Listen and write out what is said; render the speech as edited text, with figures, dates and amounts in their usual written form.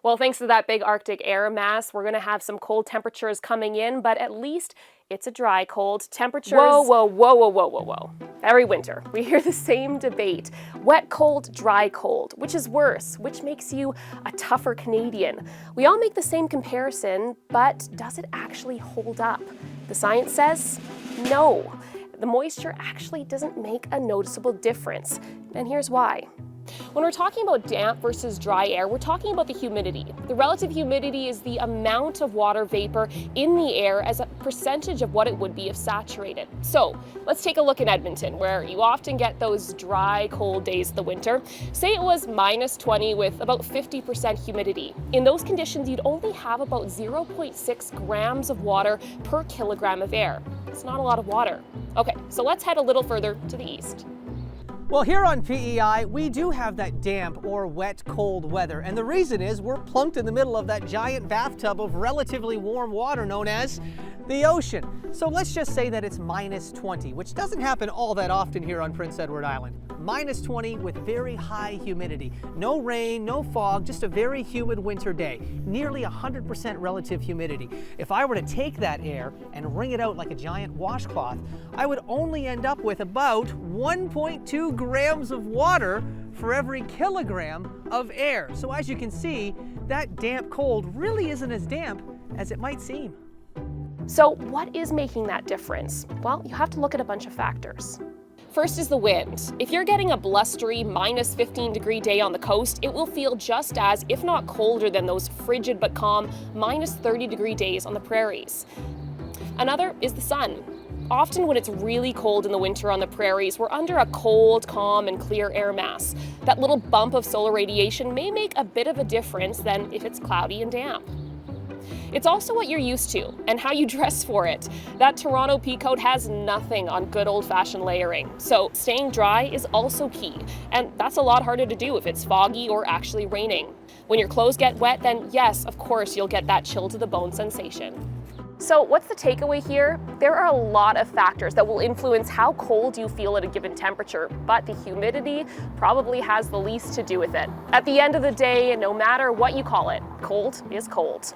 Well, thanks to that big Arctic air mass, we're going to have some cold temperatures coming in, but at least it's a dry cold. Temperatures... Whoa. Every winter, we hear the same debate. Wet cold, dry cold. Which is worse? Which makes you a tougher Canadian? We all make the same comparison, but does it actually hold up? The science says no. The moisture actually doesn't make a noticeable difference. And here's why. When we're talking about damp versus dry air, we're talking about the humidity. The relative humidity is the amount of water vapor in the air as a percentage of what it would be if saturated. So let's take a look in Edmonton, where you often get those dry, cold days of the winter. Say it was -20 with about 50% humidity. In those conditions, you'd only have about 0.6 grams of water per kilogram of air. It's not a lot of water. Okay, so let's head a little further to the east. Well, here on P.E.I, we do have that damp or wet cold weather, and the reason is we're plunked in the middle of that giant bathtub of relatively warm water known as the ocean. So let's just say that it's -20, which doesn't happen all that often here on Prince Edward Island. -20 with very high humidity. No rain, no fog, just a very humid winter day. Nearly 100% relative humidity. If I were to take that air and wring it out like a giant washcloth, I would only end up with about 1.2 grams of water for every kilogram of air. So as you can see, that damp cold really isn't as damp as it might seem. So what is making that difference? Well, you have to look at a bunch of factors. First is the wind. If you're getting a blustery -15-degree day on the coast, it will feel just as, if not colder than those frigid but calm -30-degree days on the prairies. Another is the sun. Often when it's really cold in the winter on the prairies, we're under a cold, calm, and clear air mass. That little bump of solar radiation may make a bit of a difference than if it's cloudy and damp. It's also what you're used to and how you dress for it. That Toronto pea coat has nothing on good old-fashioned layering. So staying dry is also key, and that's a lot harder to do if it's foggy or actually raining. When your clothes get wet, then yes, of course, you'll get that chill to the bone sensation. So what's the takeaway here? There are a lot of factors that will influence how cold you feel at a given temperature, but the humidity probably has the least to do with it. At the end of the day, no matter what you call it, cold is cold.